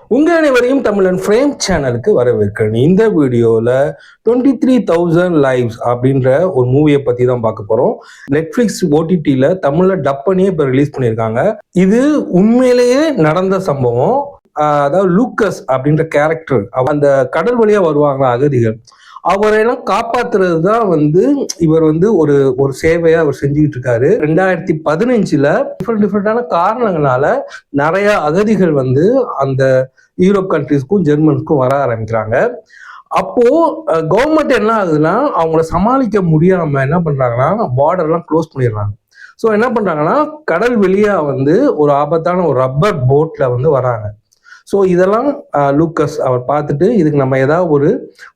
உங்கள் அனைவரையும் தமிழன் ஃப்ரேம் சேனலுக்கு வரவேற்கிறேன். இந்த வீடியோவில் 23,000 லைவ்ஸ் அப்படின்ற ஒரு மூவியை பற்றி தான் பார்க்க போகிறோம். நெட்ஃப்ளிக்ஸ் ஓடிடியில் தமிழில் டப் பண்ணியே இப்போ ரிலீஸ் பண்ணியிருக்காங்க. இது உண்மையிலேயே நடந்த சம்பவம். அதாவது லூக்கஸ் அப்படின்ற கேரக்டர், அந்த கடல் வழியாக வருவாங்களா அகதிகள், அவரையெல்லாம் காப்பாத்துறது தான் இவர் ஒரு ஒரு சேவையா அவர் செஞ்சுக்கிட்டு இருக்காரு. 2015 டிஃப்ரெண்டான காரணங்களால நிறைய அகதிகள் அந்த யூரோப் கண்ட்ரிஸ்க்கும் ஜெர்மன்ஸ்க்கும் வர ஆரம்பிக்கிறாங்க. அப்போ கவர்மெண்ட் என்ன ஆகுதுன்னா, அவங்கள சமாளிக்க முடியாம என்ன பண்றாங்கன்னா, பார்டர்லாம் க்ளோஸ் பண்ணிடுறாங்க. ஸோ என்ன பண்றாங்கன்னா, கடல் வெளியா ஒரு ஆபத்தான ஒரு ரப்பர் போட்ல வராங்க. ஸோ இதெல்லாம் லூக்கஸ் அவர் பார்த்துட்டு, இதுக்கு நம்ம ஏதாவது ஒரு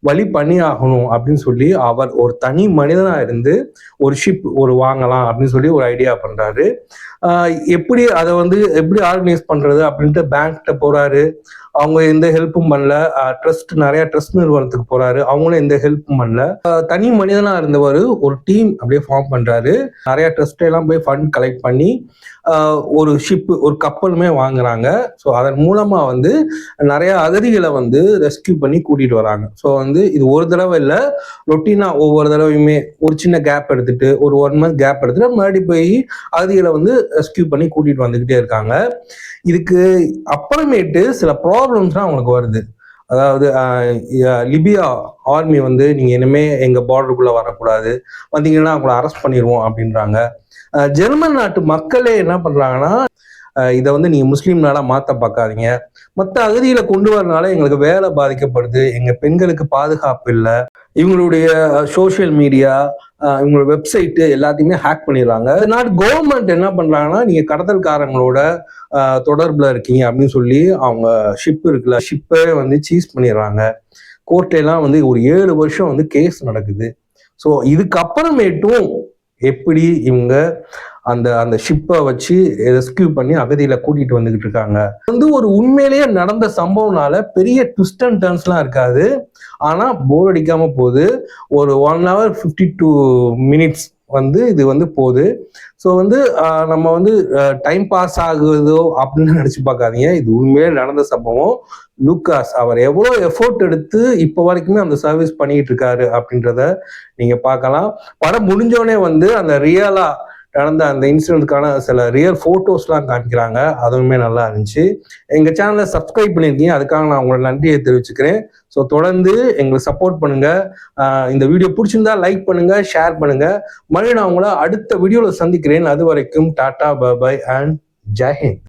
வழி பண்ணி ஆகணும் அப்படின்னு சொல்லி அவர் ஒரு தனி மனிதனாக இருந்து ஒரு ஷிப் வாங்கலாம் அப்படின்னு சொல்லி ஒரு ஐடியா பண்ணுறாரு. எப்படி அதை எப்படி ஆர்கனைஸ் பண்ணுறது அப்படின்ட்டு பேங்க்கிட்ட போகிறாரு. அவங்க எந்த ஹெல்ப்பும் பண்ணல. நிறைய ட்ரஸ்ட் நிறுவனத்துக்கு போறாரு, அவங்களும் எந்த ஹெல்ப்பும் பண்ணல. தனி மனிதனா இருந்தவர் ஒரு டீம் அப்படியே ஃபார்ம் பண்றாரு. நிறைய ட்ரஸ்ட் எல்லாம் போய் ஃபண்ட் கலெக்ட் பண்ணி ஒரு ஷிப், ஒரு கப்பலுமே வாங்குறாங்க. ஸோ அதன் மூலமா நிறைய அகதிகளை ரெஸ்கியூ பண்ணி கூட்டிட்டு வராங்க. ஸோ இது ஒரு தடவை இல்லை, ரொட்டீனா ஒவ்வொரு தடவையுமே ஒரு சின்ன கேப் எடுத்துட்டு, ஒரு 1 month கேப் எடுத்துட்டு மறுபடியும் போய் அகதிகளை ரெஸ்கியூ பண்ணி கூட்டிட்டு வந்துகிட்டே இருக்காங்க. இதுக்கு அப்புறமேட்டு சில ப்ராப்ளம்ஸ்லாம் அவங்களுக்கு வருது. அதாவது லிபியா ஆர்மி நீங்க இனிமே எங்க பார்டருக்குள்ள வரக்கூடாது, வந்தீங்கன்னா அவங்கள அரெஸ்ட் பண்ணிடுவோம் அப்படின்றாங்க. ஜெர்மன் நாட்டு மக்களே என்ன பண்றாங்கன்னா, இதை நீங்க முஸ்லீம் நாடா மாத்த பார்க்காதீங்க, மற்ற அகதிகளை கொண்டு வரனால எங்களுக்கு வேலை பாதிக்கப்படுது, எங்க பெண்களுக்கு பாதுகாப்பு இல்லை, இவங்களுடைய சோசியல் மீடியா, இவங்களோட வெப்சைட்டு எல்லாத்தையுமே ஹேக் பண்ணிடுறாங்க. நாட்டு கவர்மெண்ட் என்ன பண்றாங்கன்னா, நீங்க கடத்தல்காரங்களோட தொடர்புல இருக்கீங்க அப்படின்னு சொல்லி அவங்க ஷிப்பை சீஸ் பண்ணிடுறாங்க. கோர்ட்லாம் ஒரு 7 வருஷம் கேஸ் நடக்குது. ஸோ இதுக்கப்புறமேட்டும் எப்படி இவங்க அந்த ஷிப்பை வச்சு ரெஸ்கியூ பண்ணி அகதியில கூட்டிட்டு வந்துகிட்டு இருக்காங்க. ஒரு உண்மையிலேயே நடந்த சம்பவம்னால பெரிய ட்விஸ்ட் அண்ட் டர்ன்ஸ்லாம் இருக்காது. ஆனா போர் அடிக்காம போகுது. ஒரு 1 hour 52 minutes இது போகுது. ஸோ நம்ம டைம் பாஸ் ஆகுதோ அப்படின்னு நினைச்சு பார்க்காதீங்க. இது உண்மையிலே நடந்த சம்பவம். லூக்காஸ் அவர் எவ்வளோ எஃபோர்ட் எடுத்து இப்போ வரைக்குமே அந்த சர்வீஸ் பண்ணிட்டு இருக்காரு அப்படின்றத நீங்க பார்க்கலாம். படம் முடிஞ்சோடனே அந்த ரியலா நடந்த அந்த இன்சிடென்ட்கான சில ரியல் ஃபோட்டோஸ்லாம் காமிக்கிறாங்க. அதுவுமே நல்லா இருந்துச்சு. எங்கள் சேனலை சப்ஸ்கிரைப் பண்ணியிருக்கீங்க, அதுக்காக நான் உங்களோட நன்றியை தெரிவிச்சுக்கிறேன். ஸோ தொடர்ந்து எங்களுக்கு சப்போர்ட் பண்ணுங்க. இந்த வீடியோ பிடிச்சிருந்தா லைக் பண்ணுங்க, ஷேர் பண்ணுங்க. மறுபடியும் நான் உங்களை அடுத்த வீடியோவில் சந்திக்கிறேன். அது வரைக்கும் டாடா, பை அண்ட் ஜெய் ஹிந்த்.